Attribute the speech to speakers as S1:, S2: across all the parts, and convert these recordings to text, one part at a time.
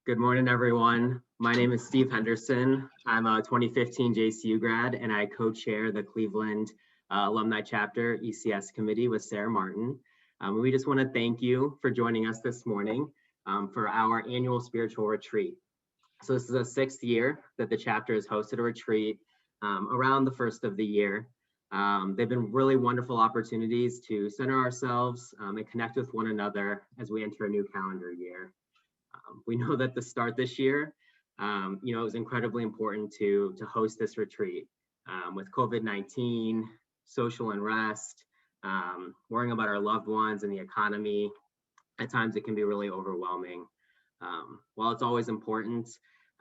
S1: Good morning, everyone. My name is Steve Henderson. I'm a 2015 JCU grad, and I co-chair the Cleveland Alumni Chapter ECS Committee with Sarah Martin. We just want to thank you for joining us this morning for our annual spiritual retreat. So this is the sixth year that the chapter has hosted a retreat around the first of the year. They've been really wonderful opportunities to center ourselves and connect with one another as we enter a new calendar year. We know that the start this year, it was incredibly important to host this retreat with COVID-19, social unrest, worrying about our loved ones and the economy. At times it can be really overwhelming. While it's always important,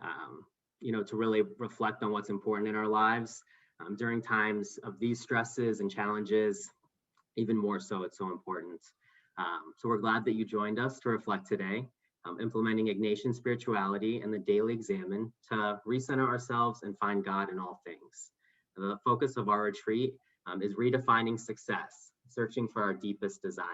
S1: to really reflect on what's important in our lives, during times of these stresses and challenges, even more so, it's so important. So we're glad that you joined us to reflect today. Implementing Ignatian spirituality and the daily examine to recenter ourselves and find God in all things. The focus of our retreat is redefining success, searching for our deepest desire.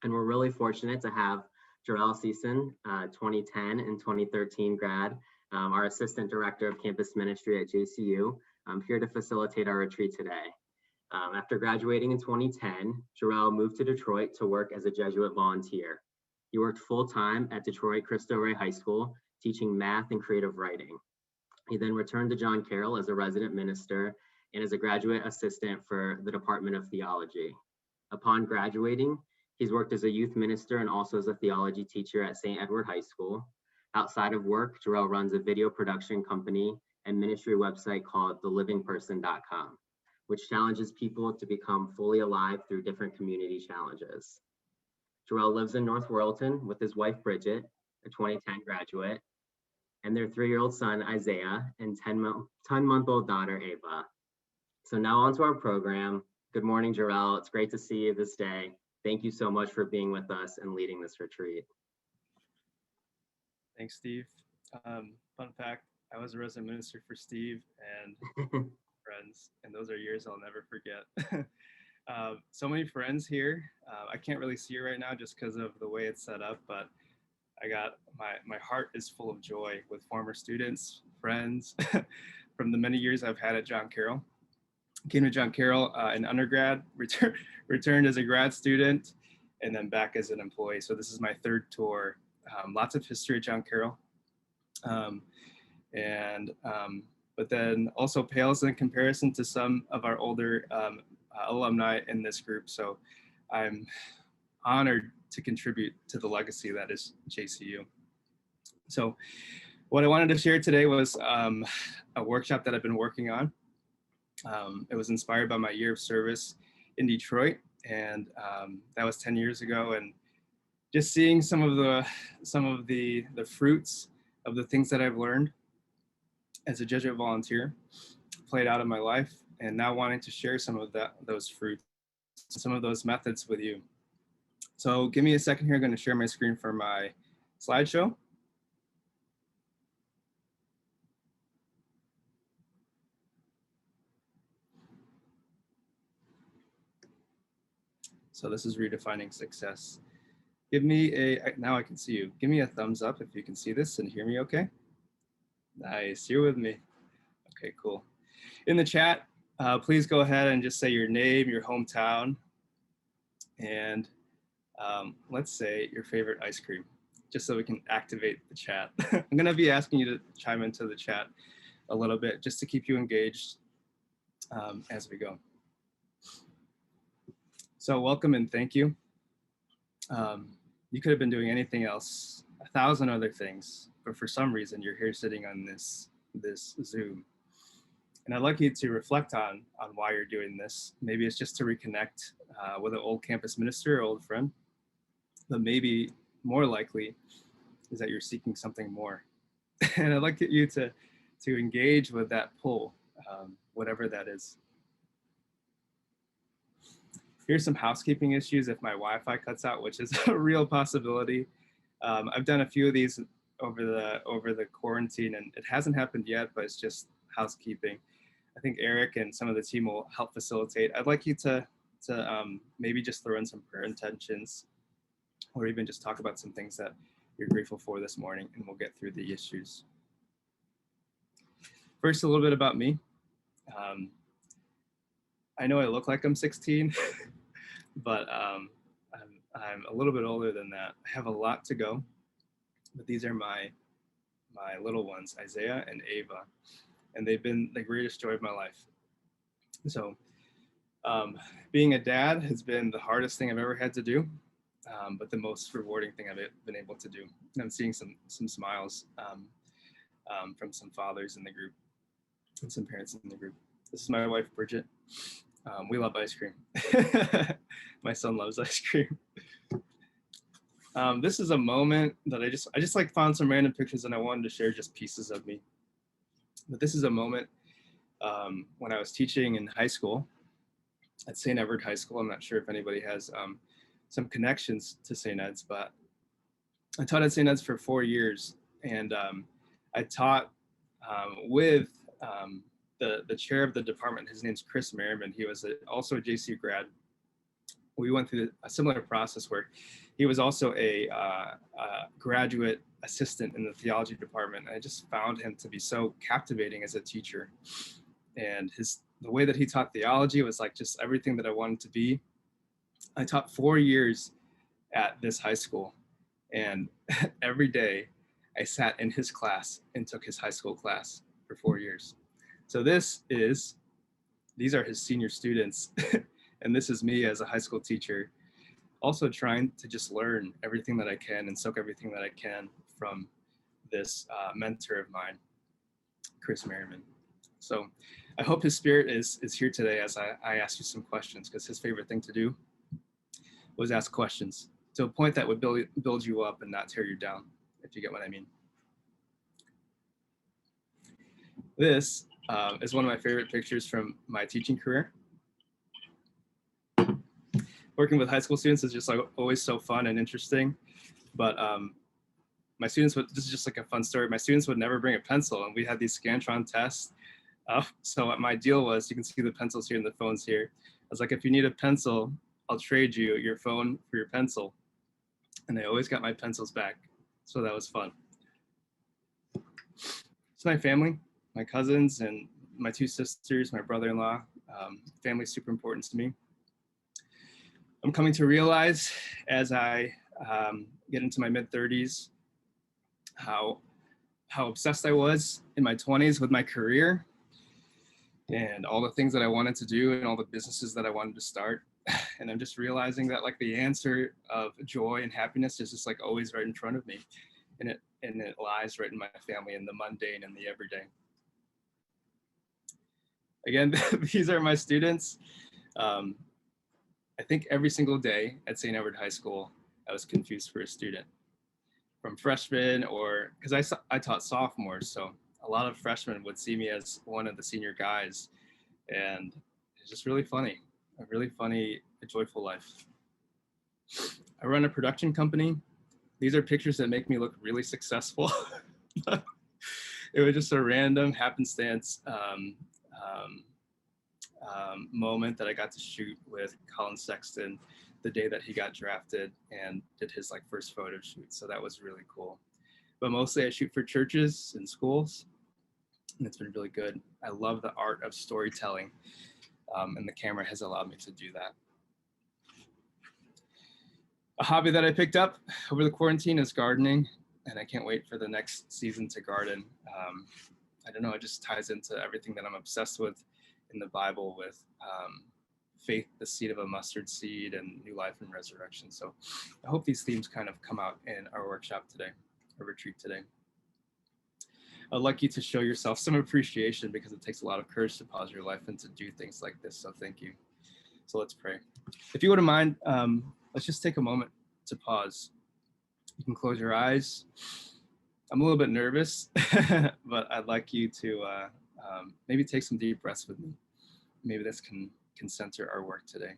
S1: And we're really fortunate to have Jarrell Season, 2010 and 2013 grad, our Assistant Director of Campus Ministry at JCU, here to facilitate our retreat today. After graduating in 2010, Jarrell moved to Detroit to work as a Jesuit volunteer. He worked full-time at Detroit Cristo Rey High School, teaching math and creative writing. He then returned to John Carroll as a resident minister and as a graduate assistant for the Department of Theology. Upon graduating, he's worked as a youth minister and also as a theology teacher at St. Edward High School. Outside of work, Jarrell runs a video production company and ministry website called thelivingperson.com, which challenges people to become fully alive through different community challenges. Jarrell lives in North Royalton with his wife, Bridget, a 2010 graduate, and their 3-year-old son, Isaiah, and 10-month-old daughter, Ava. So now on to our program. Good morning, Jarrell. It's great to see you this day. Thank you so much for being with us and leading this retreat.
S2: Thanks, Steve. Fun fact, I was a resident minister for Steve and friends, and those are years I'll never forget. So many friends here. I can't really see you right now just because of the way it's set up, but I got my heart is full of joy with former students, friends from the many years I've had at John Carroll. Came to John Carroll in undergrad, returned as a grad student, and then back as an employee. So this is my third tour. Lots of history at John Carroll. But then also pales in comparison to some of our older alumni in this group. So I'm honored to contribute to the legacy that is JCU. So what I wanted to share today was a workshop that I've been working on. It was inspired by my year of service in Detroit, and that was 10 years ago. And just seeing some of the fruits of the things that I've learned as a Jesuit volunteer played out in my life, and now wanting to share some of those fruits, some of those methods with you. So give me a second here. I'm going to share my screen for my slideshow. So this is redefining success. Give me now I can see you. Give me a thumbs up if you can see this and hear me okay. Nice, you're with me. Okay, cool. In the chat, please go ahead and just say your name, your hometown, and let's say your favorite ice cream, just so we can activate the chat. I'm gonna be asking you to chime into the chat a little bit just to keep you engaged as we go. So welcome and thank you. You could have been doing anything else, 1,000 other things, but for some reason you're here sitting on this Zoom. And I'd like you to reflect on why you're doing this. Maybe it's just to reconnect with an old campus minister or old friend, but maybe more likely is that you're seeking something more. And I'd like you to engage with that pull, whatever that is. Here's some housekeeping issues if my Wi-Fi cuts out, which is a real possibility. I've done a few of these over the quarantine, and it hasn't happened yet, but it's just housekeeping. I think Eric and some of the team will help facilitate. I'd like you to maybe just throw in some prayer intentions, or even just talk about some things that you're grateful for this morning, and we'll get through the issues. First, a little bit about me. I know I look like I'm 16, but I'm a little bit older than that. I have a lot to go, but these are my little ones, Isaiah and Ava, and they've been the greatest joy of my life. So being a dad has been the hardest thing I've ever had to do, but the most rewarding thing I've been able to do. And I'm seeing some smiles from some fathers in the group and some parents in the group. This is my wife, Bridget. We love ice cream. My son loves ice cream. This is a moment that I just like found some random pictures and I wanted to share just pieces of me. But this is a moment when I was teaching in high school at St. Edward High School. I'm not sure if anybody has some connections to St. Ed's, but I taught at St. Ed's for 4 years, and I taught with the chair of the department. His name's Chris Merriman. He was also a JCU grad. We went through a similar process where he was also a graduate assistant in the theology department. And I just found him to be so captivating as a teacher. And the way that he taught theology was like just everything that I wanted to be. I taught 4 years at this high school. And every day I sat in his class and took his high school class for 4 years. So these are his senior students. And this is me as a high school teacher, also trying to just learn everything that I can and soak everything that I can from this mentor of mine, Chris Merriman. So I hope his spirit is here today as I ask you some questions, because his favorite thing to do was ask questions to a point that would build you up and not tear you down, if you get what I mean. This is one of my favorite pictures from my teaching career. Working with high school students is just like always so fun and interesting, but my students this is just like a fun story. My students would never bring a pencil, and we had these Scantron tests. So my deal was, you can see the pencils here and the phones here. I was like, if you need a pencil, I'll trade you your phone for your pencil. And they always got my pencils back. So that was fun. It's my family, my cousins, and my 2 sisters, my brother-in-law. Family's super important to me. I'm coming to realize as I get into my mid-30s how obsessed I was in my 20s with my career and all the things that I wanted to do and all the businesses that I wanted to start. And I'm just realizing that like the answer of joy and happiness is just like always right in front of me. And it lies right in my family, in the mundane and the everyday. Again, these are my students. I think every single day at St. Edward High School, I was confused for a student. From freshmen, or because I taught sophomores, so a lot of freshmen would see me as one of the senior guys, and it's just really funny, a joyful life. I run a production company. These are pictures that make me look really successful. It was just a random happenstance moment that I got to shoot with Colin Sexton the day that he got drafted and did his like first photo shoot. So that was really cool. But mostly I shoot for churches and schools, and it's been really good. I love the art of storytelling, and the camera has allowed me to do that. A hobby that I picked up over the quarantine is gardening, and I can't wait for the next season to garden. I don't know, it just ties into everything that I'm obsessed with in the Bible, with faith, the seed of a mustard seed, and new life and resurrection. So I hope these themes kind of come out in our workshop today, our retreat today. I'd like you to show yourself some appreciation, because it takes a lot of courage to pause your life and to do things like this. So thank you. So let's pray. If you wouldn't mind, let's just take a moment to pause. You can close your eyes. I'm a little bit nervous, but I'd like you to maybe take some deep breaths with me. Maybe this can center our work today.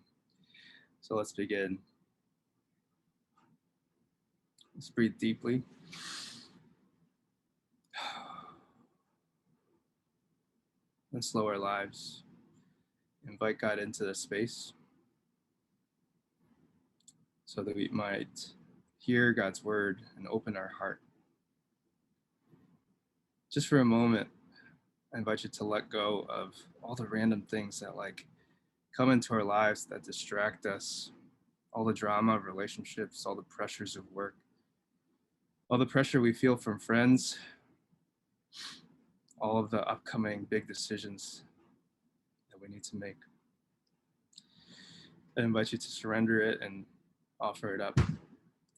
S2: So let's begin. Let's breathe deeply. And slow our lives. Invite God into the space so that we might hear God's word and open our heart. Just for a moment, I invite you to let go of all the random things that come into our lives that distract us, all the drama of relationships, all the pressures of work, all the pressure we feel from friends, all of the upcoming big decisions that we need to make. I invite you to surrender it and offer it up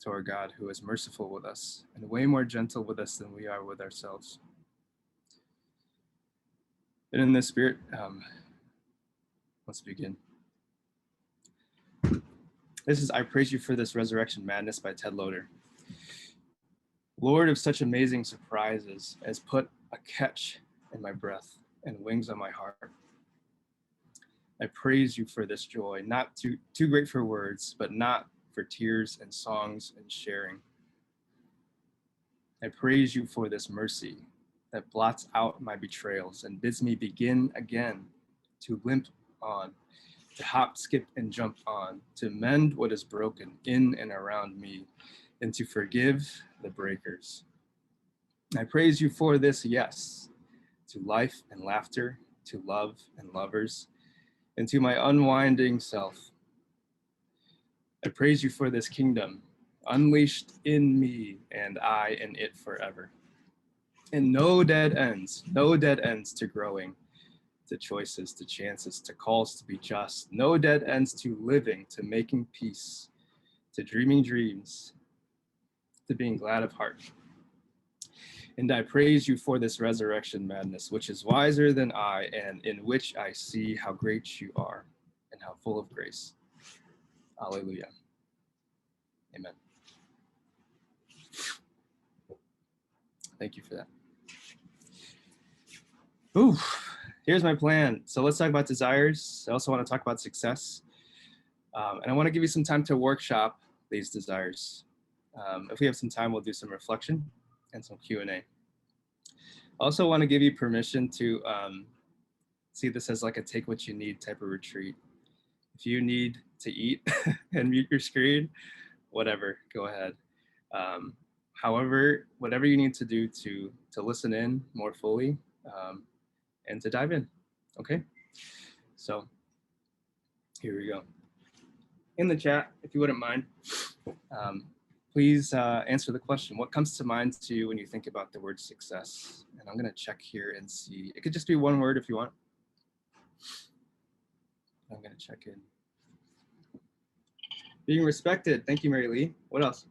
S2: to our God, who is merciful with us and way more gentle with us than we are with ourselves. And in this spirit, let's begin. This is I Praise You for This Resurrection Madness by Ted Loder. Lord of such amazing surprises, has put a catch in my breath and wings on my heart. I praise you for this joy, not too great for words, but not for tears and songs and sharing. I praise you for this mercy that blots out my betrayals and bids me begin again, to limp on, to hop, skip, and jump on, to mend what is broken in and around me, and to forgive the breakers. I praise you for this yes, to life and laughter, to love and lovers, and to my unwinding self. I praise you for this kingdom, unleashed in me and I in it forever. And no dead ends to growing, to choices, to chances, to calls to be just. No dead ends to living, to making peace, to dreaming dreams, to being glad of heart. And I praise you for this resurrection madness, which is wiser than I, and in which I see how great you are and how full of grace. Alleluia. Amen. Thank you for that. Ooh, here's my plan. So let's talk about desires. I also want to talk about success. And I want to give you some time to workshop these desires. If we have some time, we'll do some reflection and some Q&A. I also want to give you permission to see this as like a take what you need type of retreat. If you need to eat and mute your screen, whatever, go ahead. However, whatever you need to do to listen in more fully and to dive in, okay? So here we go. In the chat, if you wouldn't mind, please answer the question. What comes to mind to you when you think about the word success? And I'm gonna check here and see. It could just be one word if you want. I'm gonna check in. Being respected. Thank you, Mary Lee. What else?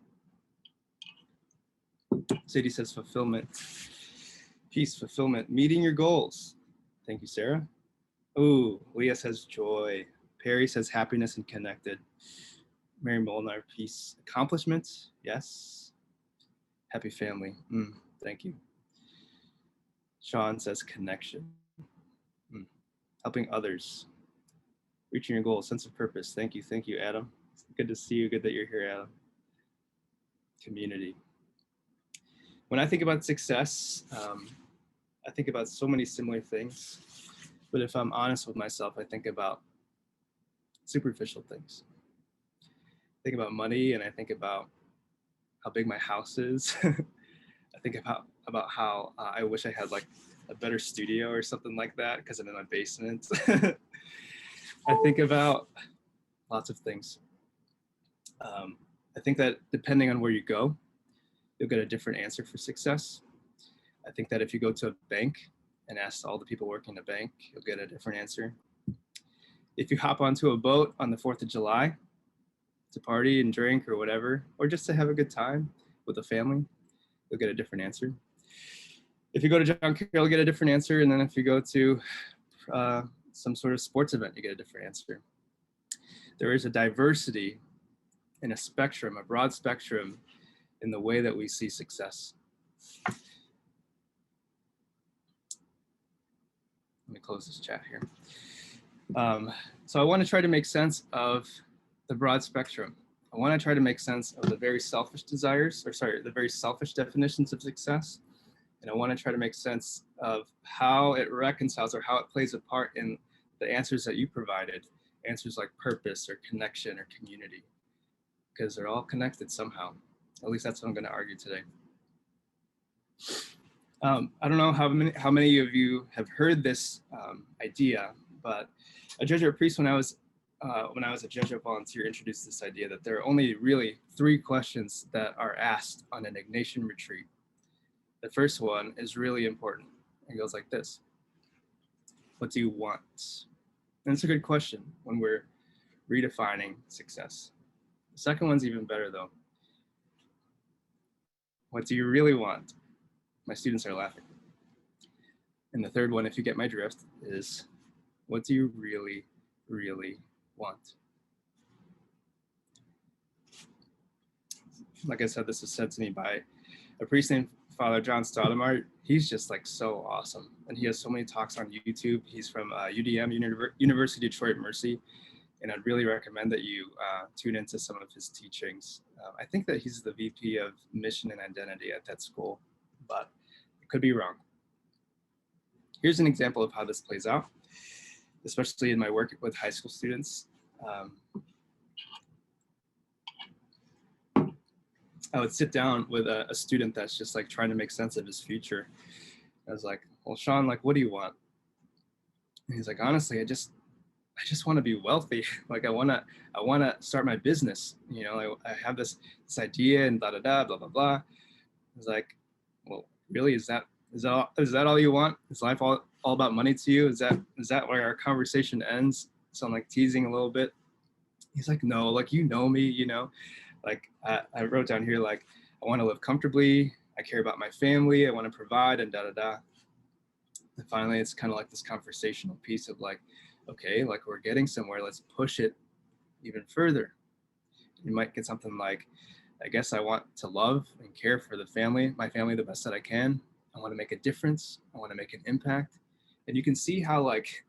S2: Sadie says fulfillment. Peace, fulfillment. Meeting your goals. Thank you, Sarah. Ooh, Leah says joy. Perry says happiness and connected. Mary Molnar, peace. Accomplishments. Yes. Happy family. Thank you. Sean says connection. Helping others. Reaching your goals. Sense of purpose. Thank you. Thank you, Adam. It's good to see you. Good that you're here, Adam. Community. When I think about success, I think about so many similar things. But if I'm honest with myself, I think about superficial things. I think about money, and I think about how big my house is. I think about how I wish I had like a better studio or something like that because I'm in my basement. I think about lots of things. I think that depending on where you go, you'll get a different answer for success. I think that if you go to a bank and ask all the people working in a bank, you'll get a different answer. If you hop onto a boat on the 4th of July to party and drink or whatever, or just to have a good time with a family, you'll get a different answer. If you go to John Carroll, you'll get a different answer. And then if you go to some sort of sports event, you get a different answer. There is a diversity in a spectrum, a broad spectrum in the way that we see success. Let me close this chat here. So I want to try to make sense of the broad spectrum. I want to try to make sense of the very selfish desires, the very selfish definitions of success. And I want to try to make sense of how it reconciles or how it plays a part in the answers that you provided, answers like purpose or connection or community, because they're all connected somehow. At least that's what I'm going to argue today. I don't know how many of you have heard this idea, but a Jesuit priest, when I was a Jesuit volunteer, introduced this idea that there are only really 3 questions that are asked on an Ignatian retreat. The first one is really important. It goes like this: what do you want? And it's a good question when we're redefining success. The second one's even better though. What do you really want? My students are laughing. And the third one, if you get my drift, is what do you really, really want? Like I said, this was said to me by a priest named Father John Stoudemire. He's just like so awesome. And he has so many talks on YouTube. He's from UDM, University of Detroit Mercy. And I'd really recommend that you tune into some of his teachings. I think that he's the VP of Mission and Identity at that school, but it could be wrong. Here's an example of how this plays out, especially in my work with high school students. I would sit down with a student that's just like trying to make sense of his future. I was like, well, Sean, like, what do you want? And he's like, honestly, I just want to be wealthy. Like, I want to start my business. You know, I have this idea and blah, blah, blah, blah, blah. I was like, well, really, is that all you want? Is life all about money to you? Is that where our conversation ends? So I'm like teasing a little bit. He's like, no, like, you know me, you know, like I wrote down here, like, I want to live comfortably. I care about my family. I want to provide and da, da, da. And finally, it's kind of like this conversational piece of like, okay, like, we're getting somewhere. Let's push it even further. You might get something like, I guess I want to love and care for my family the best that I can. I want to make a difference. I want to make an impact. And you can see how like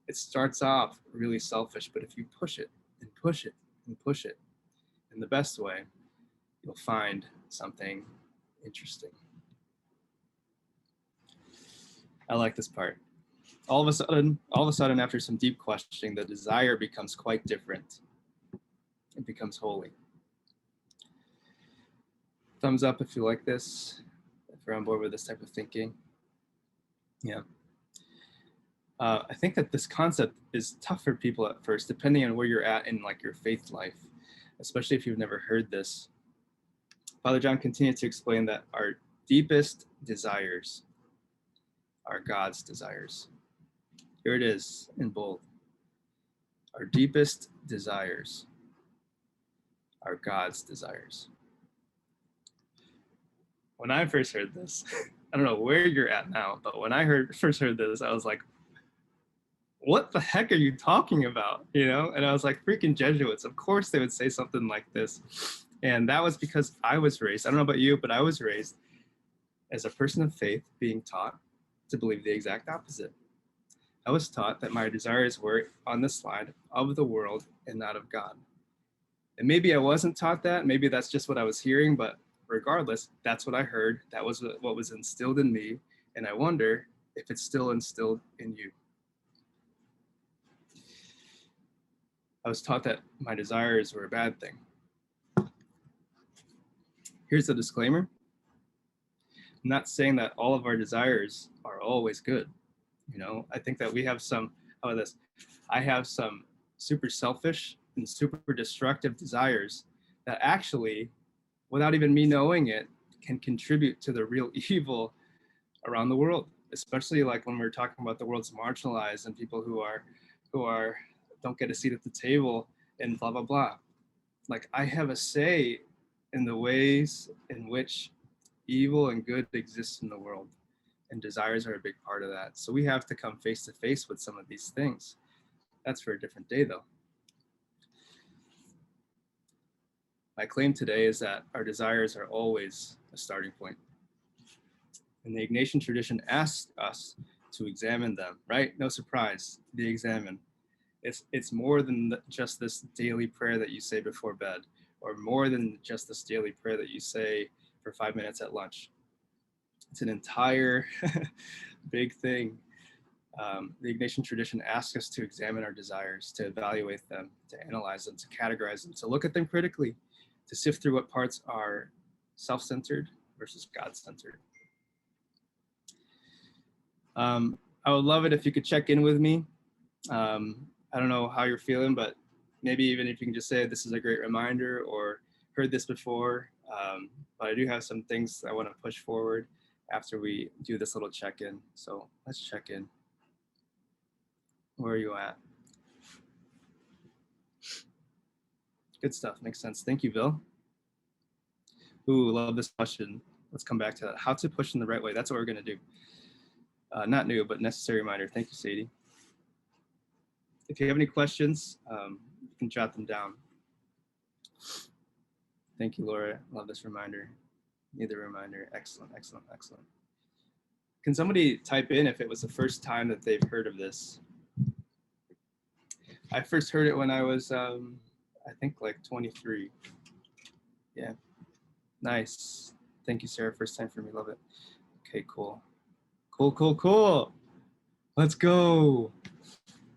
S2: it starts off really selfish, but if you push it and push it and push it in the best way, you'll find something interesting. I like this part. All of a sudden, after some deep questioning, the desire becomes quite different. It becomes holy. Thumbs up if you like this, if you're on board with this type of thinking. Yeah. I think that this concept is tough for people at first, depending on where you're at in like your faith life, especially if you've never heard this. Father John continued to explain that our deepest desires are God's desires. Here it is in bold. Our deepest desires are God's desires. When I first heard this, I don't know where you're at now, but when I first heard this, I was like, what the heck are you talking about? You know? And I was like, freaking Jesuits, of course they would say something like this. And that was because I was raised, I don't know about you, but I was raised as a person of faith being taught to believe the exact opposite. I was taught that my desires were on the slide of the world and not of God. And maybe I wasn't taught that. Maybe that's just what I was hearing, but regardless, that's what I heard. That was what was instilled in me. And I wonder if it's still instilled in you. I was taught that my desires were a bad thing. Here's the disclaimer. I'm not saying that all of our desires are always good. You know, I think that we have some, how about this? I have some super selfish and super destructive desires that actually, without even me knowing it, can contribute to the real evil around the world, especially like when we're talking about the world's marginalized and people who don't get a seat at the table and blah, blah, blah. Like, I have a say in the ways in which evil and good exists in the world. And desires are a big part of that. So we have to come face to face with some of these things. That's for a different day, though. My claim today is that our desires are always a starting point. And the Ignatian tradition asks us to examine them, right? No surprise, the examine. It's more than just this daily prayer that you say before bed, or more than just this daily prayer that you say for 5 minutes at lunch. It's an entire big thing. The Ignatian tradition asks us to examine our desires, to evaluate them, to analyze them, to categorize them, to look at them critically, to sift through what parts are self-centered versus God-centered. I would love it if you could check in with me. I don't know how you're feeling, but maybe even if you can just say this is a great reminder or heard this before. But I do have some things I want to push forward after we do this little check-in. So let's check in. Where are you at? Good stuff. Makes sense. Thank you, Bill. Ooh, love this question. Let's come back to that. How to push in the right way. That's what we're going to do. Not new, but necessary reminder. Thank you, Sadie. If you have any questions, you can jot them down. Thank you, Laura. Love this reminder. Need the reminder. Excellent, excellent, excellent. Can somebody type in if it was the first time that they've heard of this? I first heard it when I was, I think like 23. Yeah, nice. Thank you, Sarah. First time for me. Love it. Okay, cool. Cool, cool, cool. Let's go.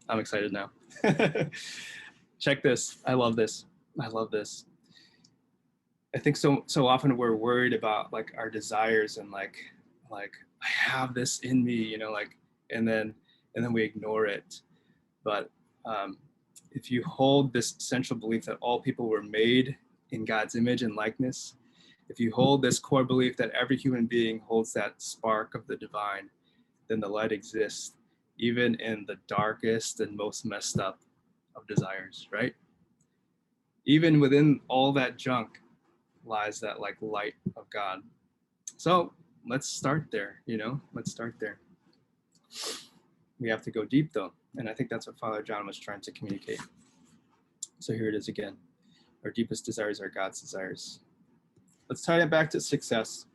S2: I'm excited now. Check this. I love this. I love this. I think so often we're worried about like our desires and like I have this in me, you know, like, and then we ignore it. But if you hold this central belief that all people were made in God's image and likeness, if you hold this core belief that every human being holds that spark of the divine, then the light exists even in the darkest and most messed up of desires, right? Even within all that junk lies that like light of God. So let's start there, you know, let's start there. We have to go deep though. And I think that's what Father John was trying to communicate. So here it is again. Our deepest desires are God's desires. Let's tie it back to success.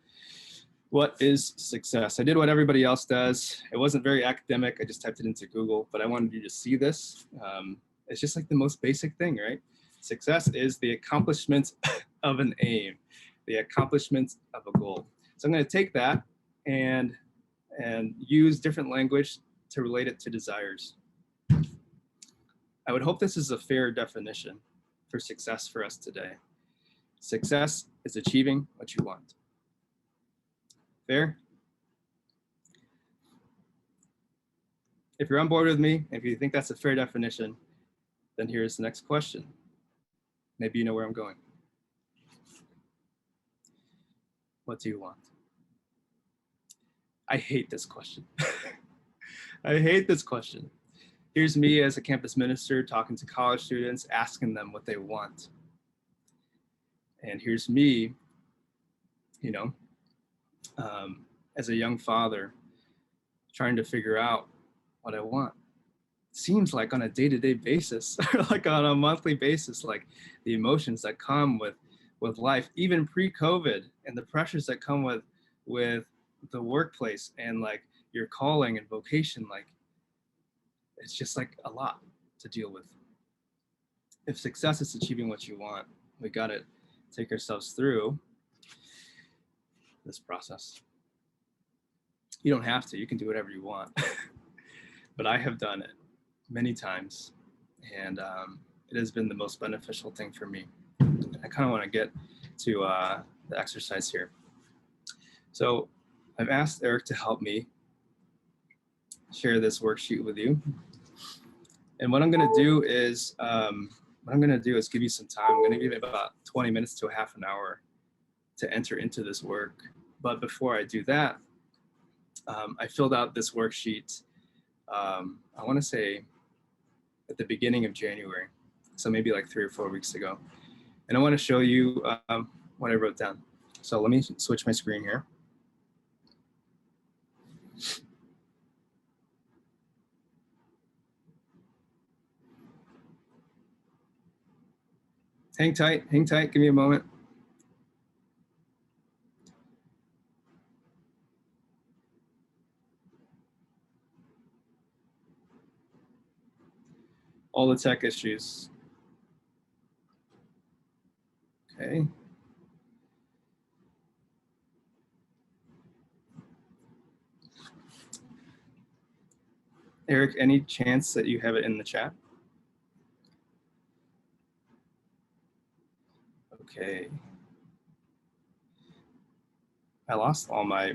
S2: What is success? I did what everybody else does. It wasn't very academic. I just typed it into Google, but I wanted you to see this. It's just like the most basic thing, right? Success is the accomplishment of an aim, the accomplishment of a goal. So I'm going to take that and use different language to relate it to desires. I would hope this is a fair definition for success for us today. Success is achieving what you want. Fair? If you're on board with me, if you think that's a fair definition, then here's the next question. Maybe you know where I'm going. What do you want? I hate this question. I hate this question. Here's me as a campus minister talking to college students, asking them what they want. And here's me, you know, as a young father, trying to figure out what I want. Seems like on a day-to-day basis, like on a monthly basis, like the emotions that come with life, even pre-COVID, and the pressures that come with the workplace and like your calling and vocation, like it's just like a lot to deal with. If success is achieving what you want, we got to take ourselves through this process. You don't have to, you can do whatever you want. But I have done it many times, and it has been the most beneficial thing for me. I kind of want to get to the exercise here. So I've asked Eric to help me share this worksheet with you. And what I'm going to do is, give you some time. I'm going to give you about 20 minutes to a half an hour to enter into this work. But before I do that, I filled out this worksheet, I want to say at the beginning of January. So maybe like 3 or 4 weeks ago. And I want to show you what I wrote down. So let me switch my screen here. Hang tight, give me a moment. All the tech issues. Okay. Eric, any chance that you have it in the chat? Okay. I lost all my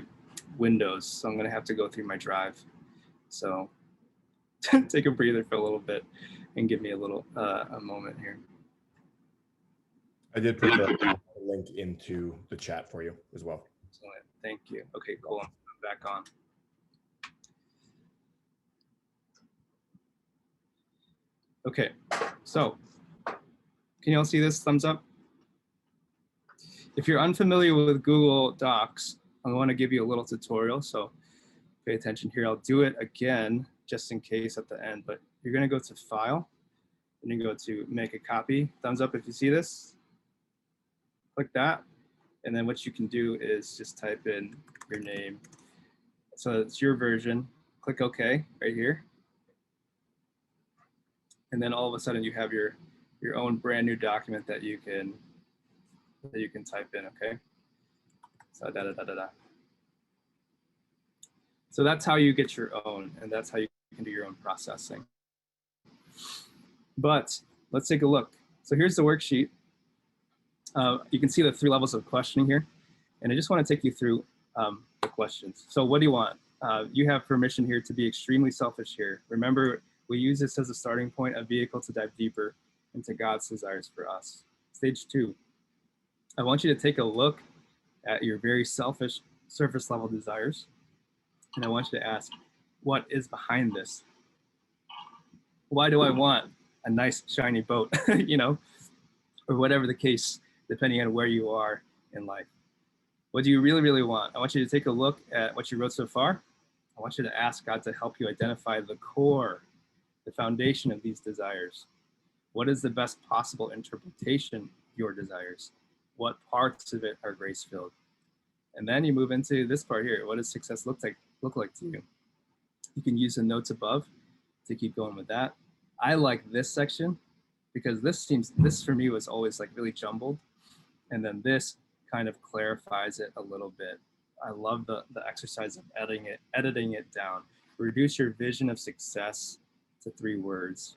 S2: windows, so I'm gonna have to go through my drive. So take a breather for a little bit and give me a little a moment here.
S3: I did put the link into the chat for you as well.
S2: Excellent. Thank you. Okay, cool. I'm back on. Okay, so can you all see this? Thumbs up. If you're unfamiliar with Google Docs, I want to give you a little tutorial, so pay attention here. I'll do it again just in case at the end, but you're going to go to File, and you go to Make a Copy. Thumbs up if you see this. Click that, and then what you can do is just type in your name. So it's your version. Click OK right here. And then all of a sudden you have your own brand new document that you can type in, okay? So So that's how you get your own, and that's how you can do your own processing. But let's take a look. So here's the worksheet. You can see the 3 levels of questioning here, and I just want to take you through the questions. So what do you want? You have permission here to be extremely selfish here. Remember, we use this as a starting point, a vehicle to dive deeper into God's desires for us. Stage 2, I want you to take a look at your very selfish surface level desires. And I want you to ask, what is behind this? Why do I want a nice shiny boat, you know, or whatever the case, depending on where you are in life. What do you really, really want? I want you to take a look at what you wrote so far. I want you to ask God to help you identify the core, the foundation of these desires. What is the best possible interpretation of your desires? What parts of it are grace-filled? And then you move into this part here. What does success look like to you? You can use the notes above to keep going with that. I like this section because this for me was always like really jumbled. And then this kind of clarifies it a little bit. I love the exercise of editing it down. Reduce your vision of success to 3 words.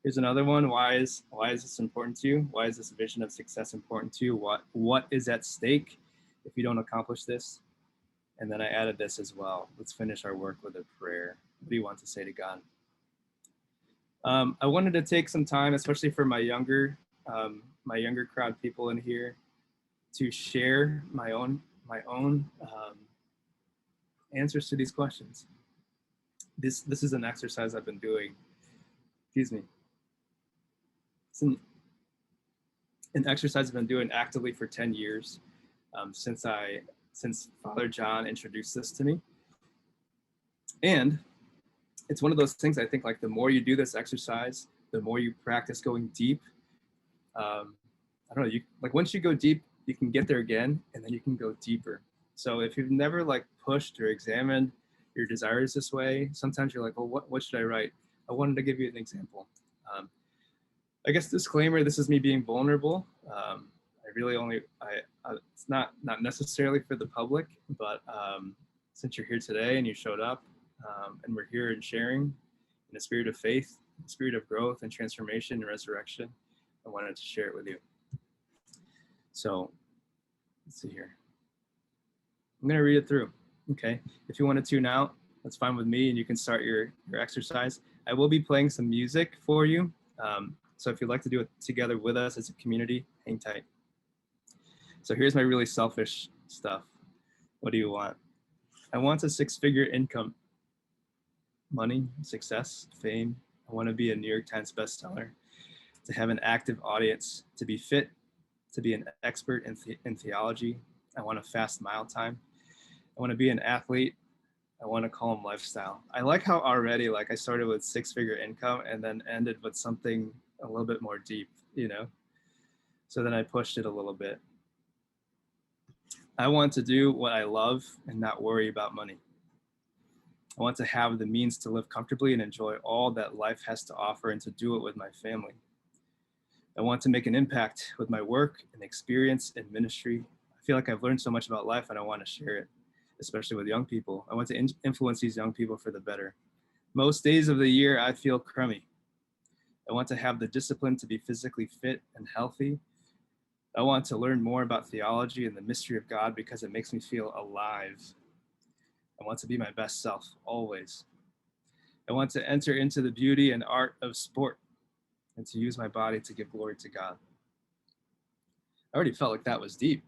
S2: Here's another one. Why is this important to you? Why is this vision of success important to you? What is at stake if you don't accomplish this? And then I added this as well. Let's finish our work with a prayer. What do you want to say to God? I wanted to take some time, especially for my younger crowd people in here, to share my own answers to these questions. This is an exercise I've been doing. Excuse me. It's an exercise I've been doing actively for 10 years since Father John introduced this to me. And it's one of those things I think like the more you do this exercise, the more you practice going deep. I don't know, like once you go deep, you can get there again and then you can go deeper. So if you've never like pushed or examined your desires this way, sometimes you're like, well, what should I write? I wanted to give you an example. I guess disclaimer, this is me being vulnerable. It's not necessarily for the public, but since you're here today and you showed up and we're here and sharing in a spirit of faith, a spirit of growth and transformation and resurrection, I wanted to share it with you. So let's see here. I'm going to read it through. Okay. If you want to tune out, that's fine with me and you can start your exercise. I will be playing some music for you. So if you'd like to do it together with us as a community, hang tight. So here's my really selfish stuff. What do you want? I want a 6-figure income, money, success, fame. I want to be a New York Times bestseller, to have an active audience, to be fit, to be an expert in theology. I want a fast mile time. I want to be an athlete. I want a calm lifestyle. I like how already like I started with 6-figure income and then ended with something a little bit more deep, you know? So then I pushed it a little bit. I want to do what I love and not worry about money. I want to have the means to live comfortably and enjoy all that life has to offer and to do it with my family. I want to make an impact with my work and experience in ministry. I feel like I've learned so much about life and I want to share it, especially with young people. I want to influence these young people for the better. Most days of the year, I feel crummy. I want to have the discipline to be physically fit and healthy. I want to learn more about theology and the mystery of God because it makes me feel alive. I want to be my best self, always. I want to enter into the beauty and art of sport and to use my body to give glory to God. I already felt like that was deep,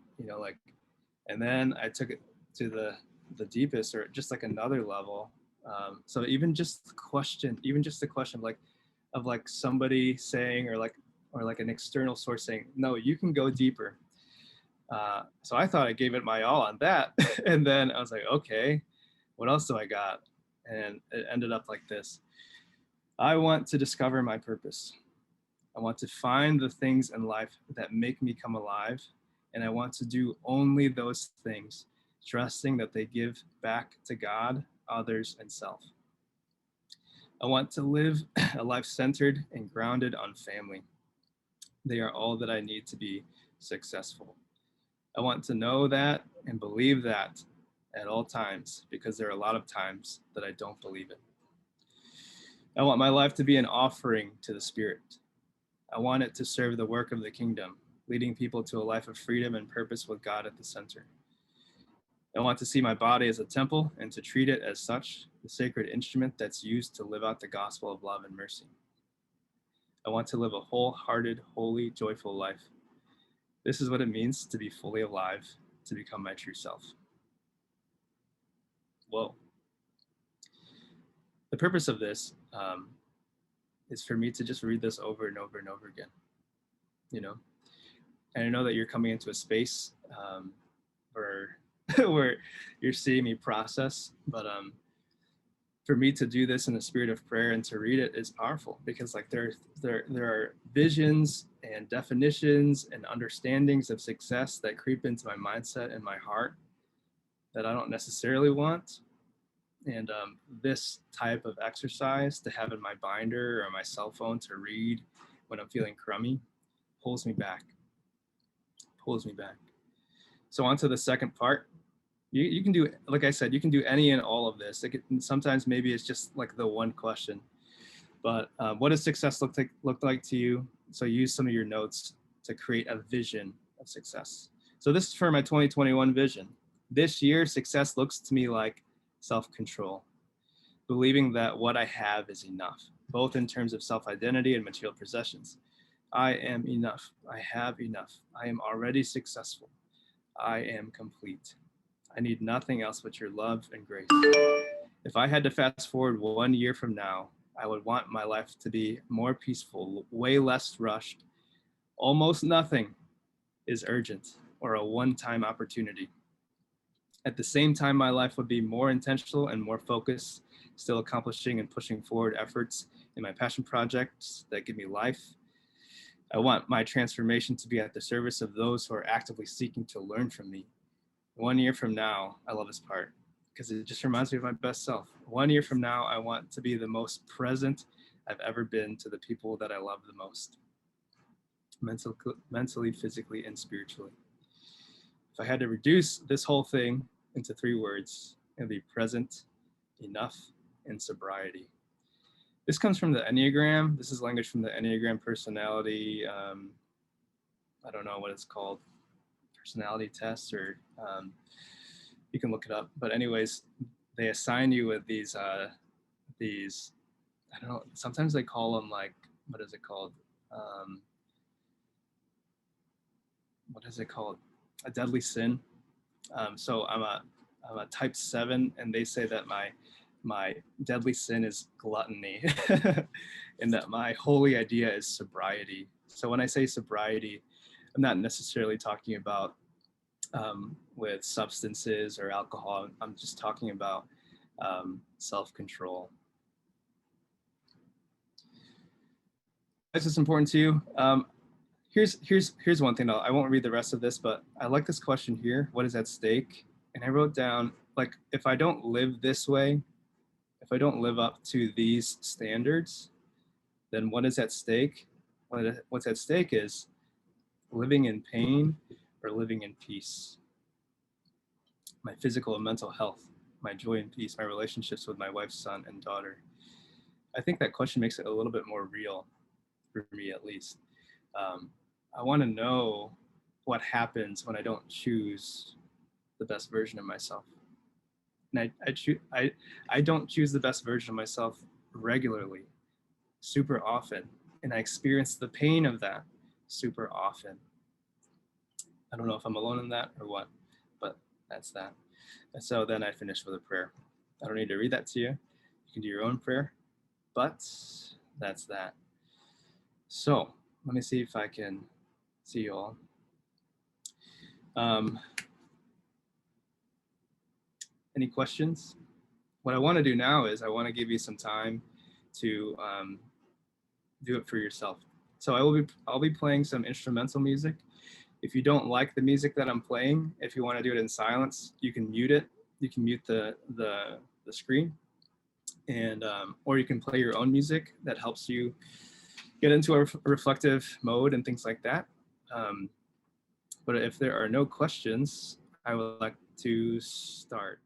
S2: and then I took it to the deepest, or just like another level. So even just the question of like somebody saying, or like an external source saying, no, you can go deeper. So I thought I gave it my all on that. And then I was like, okay, what else do I got? And it ended up like this. I want to discover my purpose. I want to find the things in life that make me come alive. And I want to do only those things, trusting that they give back to God, others, and self. I want to live a life centered and grounded on family. They are all that I need to be successful. I want to know that and believe that at all times, because there are a lot of times that I don't believe it. I want my life to be an offering to the Spirit. I want it to serve the work of the kingdom, leading people to a life of freedom and purpose with God at the center. I want to see my body as a temple and to treat it as such, the sacred instrument that's used to live out the gospel of love and mercy. I want to live a wholehearted, holy, joyful life. This is what it means to be fully alive, to become my true self. Whoa. The purpose of this is for me to just read this over and over and over again, And I know that you're coming into a space where where you're seeing me process, but for me to do this in the spirit of prayer and to read it is powerful, because like there are visions and definitions and understandings of success that creep into my mindset and my heart that I don't necessarily want. And this type of exercise to have in my binder or my cell phone to read when I'm feeling crummy pulls me back. So on to the second part. You can do, like I said, you can do any and all of this. Sometimes maybe it's just like the one question, but what does success look like to you? So use some of your notes to create a vision of success. So this is for my 2021 vision. This year, success looks to me like self-control, believing that what I have is enough, both in terms of self-identity and material possessions. I am enough. I have enough. I am already successful. I am complete. I need nothing else but your love and grace. If I had to fast forward 1 year from now, I would want my life to be more peaceful, way less rushed. Almost nothing is urgent or a one-time opportunity. At the same time, my life would be more intentional and more focused, still accomplishing and pushing forward efforts in my passion projects that give me life. I want my transformation to be at the service of those who are actively seeking to learn from me. 1 year from now, I love this part because it just reminds me of my best self. 1 year from now, I want to be the most present I've ever been to the people that I love the most, mentally, physically, and spiritually. If I had to reduce this whole thing into 3 words, it would be present, enough, and sobriety. This comes from the Enneagram. This is language from the Enneagram personality. I don't know what it's called, personality test, or you can look it up. But anyways, they assign you with these, I don't know, sometimes they call them like, what is it called? A deadly sin. So I'm a type 7, and they say that my deadly sin is gluttony, and that my holy idea is sobriety. So when I say sobriety, I'm not necessarily talking about with substances or alcohol. I'm just talking about self-control. Is this important to you? Here's one thing though. I won't read the rest of this, but I like this question here. What is at stake? And I wrote down, like, if I don't live this way, if I don't live up to these standards, then what is at stake? What's at stake is living in pain or living in peace. My physical and mental health, my joy and peace, my relationships with my wife, son, and daughter. I think that question makes it a little bit more real, for me at least. I want to know what happens when I don't choose the best version of myself. And I don't choose the best version of myself regularly, super often. And I experience the pain of that super often. I don't know if I'm alone in that or what, but that's that. And so then I finish with a prayer. I don't need to read that to you. You can do your own prayer, but that's that. So let me see if I can see you all. Any questions? What I want to do now is I want to give you some time to do it for yourself. So I'll be playing some instrumental music. If you don't like the music that I'm playing, if you want to do it in silence, you can mute it. You can mute the screen, and or you can play your own music that helps you get into a reflective mode and things like that. But if there are no questions, I would like to start.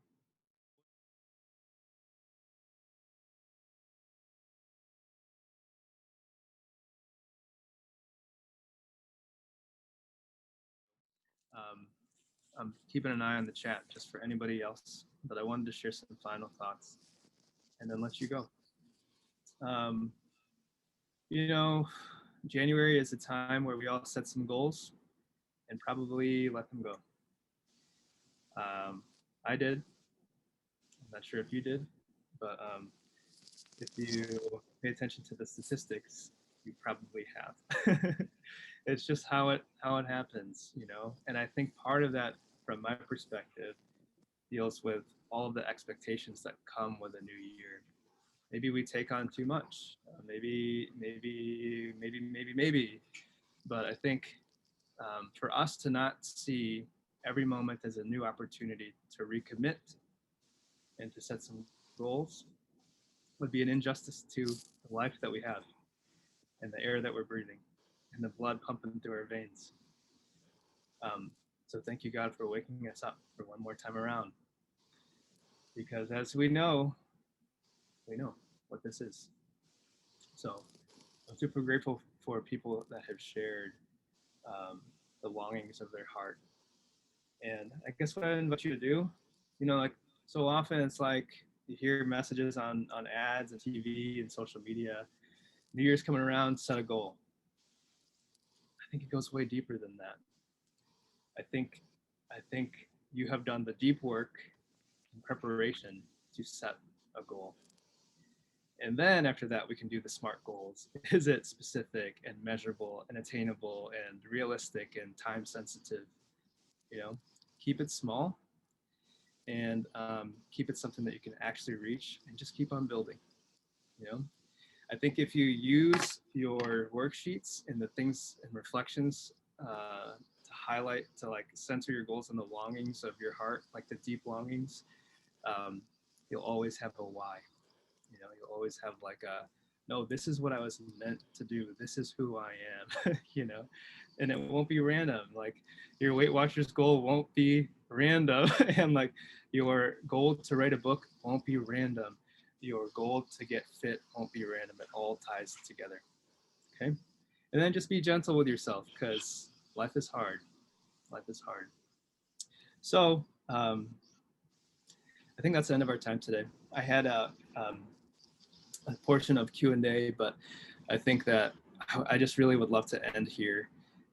S2: I'm keeping an eye on the chat just for anybody else, but I wanted to share some final thoughts and then let you go. You know, January is a time where we all set some goals and probably let them go. I did. I'm not sure if you did, but if you pay attention to the statistics, you probably have. It's just how it happens, you know. And I think part of that, from my perspective, deals with all of the expectations that come with a new year. Maybe we take on too much. Maybe. But I think for us to not see every moment as a new opportunity to recommit and to set some goals would be an injustice to the life that we have and the air that we're breathing and the blood pumping through our veins. So thank you, God, for waking us up for one more time around. Because as we know what this is. So I'm super grateful for people that have shared the longings of their heart. And I guess what I invite you to do, you know, like so often it's like you hear messages on ads and TV and social media. New Year's coming around, set a goal. I think it goes way deeper than that. I think you have done the deep work in preparation to set a goal. And then after that, we can do the SMART goals. Is it specific and measurable and attainable and realistic and time sensitive? You know, keep it small and keep it something that you can actually reach and just keep on building. You know, I think if you use your worksheets and the things and reflections to highlight, to like center your goals on the longings of your heart, like the deep longings, you'll always have a why. You know, you'll always have like a, no, this is what I was meant to do. This is who I am, you know, and it won't be random. Like your Weight Watchers goal won't be random. And like your goal to write a book won't be random. Your goal to get fit won't be random. It all ties together. Okay. And then just be gentle with yourself because life is hard. Life is hard. So I think that's the end of our time today. I had a portion of Q&A, but I think that I just really would love to end here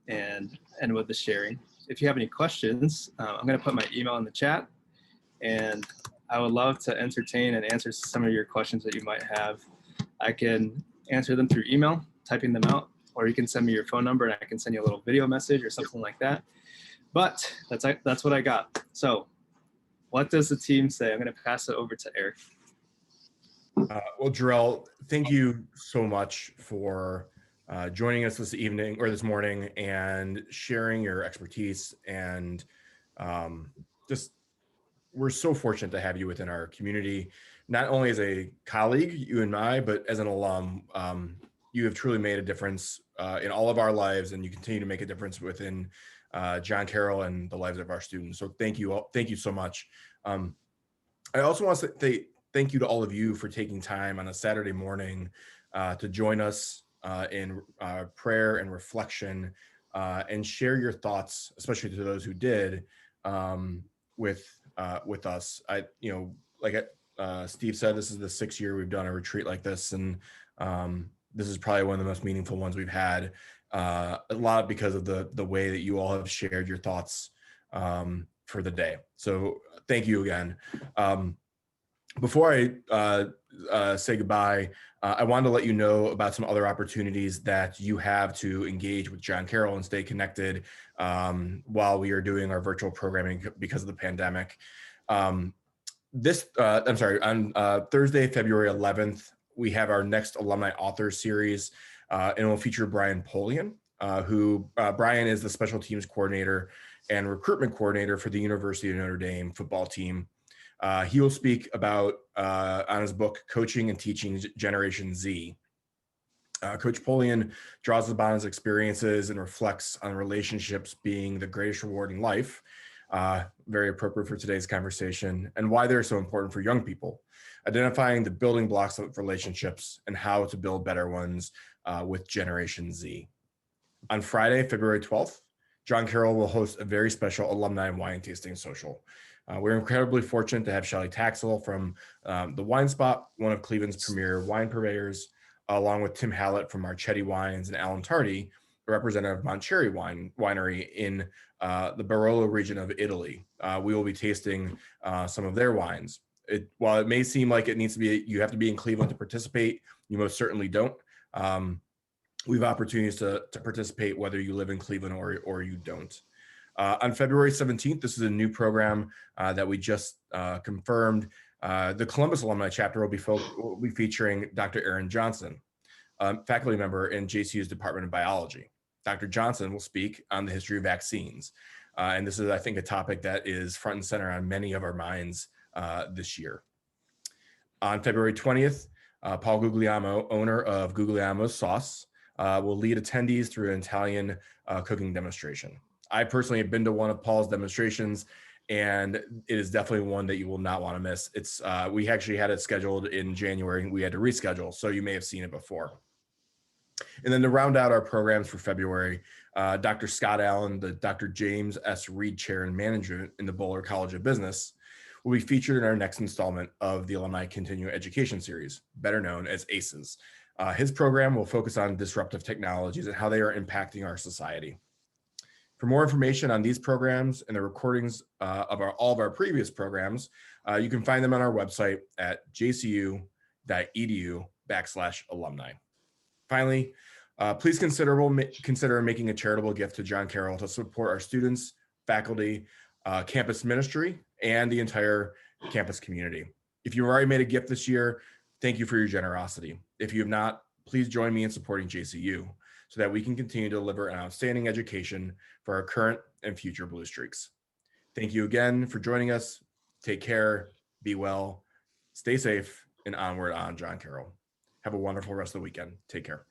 S2: and end with the sharing. If you have any questions, I'm going to put my email in the chat, and I would love to entertain and answer some of your questions that you might have. I can answer them through email, typing them out, or you can send me your phone number and I can send you a little video message or something like that. But that's what I got. So what does the team say? I'm going to pass it over to Eric.
S3: Well, Jarrell, thank you so much for joining us this evening or this morning and sharing your expertise. And just we're so fortunate to have you within our community, not only as a colleague, you and I, but as an alum. You have truly made a difference in all of our lives, and you continue to make a difference within John Carroll and the lives of our students. So thank you all. Thank you so much. I also want to say thank you to all of you for taking time on a Saturday morning to join us in prayer and reflection and share your thoughts, especially to those who did, with us. Like Steve said, this is the 6th year we've done a retreat like this, and this is probably one of the most meaningful ones we've had. A lot because of the way that you all have shared your thoughts for the day. So thank you again. Before I say goodbye, I wanted to let you know about some other opportunities that you have to engage with John Carroll and stay connected while we are doing our virtual programming because of the pandemic. On Thursday, February 11th, we have our next Alumni Authors Series, and it will feature Brian Polian, who Brian is the special teams coordinator and recruitment coordinator for the University of Notre Dame football team. He will speak about on his book, Coaching and Teaching Generation Z. Coach Polian draws upon his experiences and reflects on relationships being the greatest reward in life, very appropriate for today's conversation, and why they're so important for young people, identifying the building blocks of relationships and how to build better ones with Generation Z. On Friday, February 12th, John Carroll will host a very special alumni wine tasting social. We're incredibly fortunate to have Shelly Taxel from the Wine Spot, one of Cleveland's premier wine purveyors, along with Tim Hallett from Marchetti Wines and Alan Tardy, a representative of Moncherry Winery in the Barolo region of Italy. We will be tasting some of their wines. While it may seem like you have to be in Cleveland to participate, you most certainly don't. We have opportunities to participate whether you live in Cleveland or you don't. On February 17th, this is a new program that we just confirmed. The Columbus Alumni Chapter will be featuring Dr. Aaron Johnson, faculty member in JCU's Department of Biology. Dr. Johnson will speak on the history of vaccines. And this is, I think, a topic that is front and center on many of our minds this year. On February 20th, Paul Guglielmo, owner of Guglielmo's Sauce, will lead attendees through an Italian cooking demonstration. I personally have been to one of Paul's demonstrations, and it is definitely one that you will not want to miss. We actually had it scheduled in January, and we had to reschedule, so you may have seen it before. And then to round out our programs for February, Dr. Scott Allen, the Dr. James S. Reed Chair in Management in the Bowler College of Business, will be featured in our next installment of the Alumni Continuing Education Series, better known as ACES. His program will focus on disruptive technologies and how they are impacting our society. For more information on these programs and the recordings of all of our previous programs, you can find them on our website at jcu.edu/alumni. Finally, please consider making a charitable gift to John Carroll to support our students, faculty, campus ministry, and the entire campus community. If you've already made a gift this year, thank you for your generosity. If you have not, please join me in supporting JCU so that we can continue to deliver an outstanding education for our current and future Blue Streaks. Thank you again for joining us. Take care, be well, stay safe, and onward on John Carroll. Have a wonderful rest of the weekend. Take care.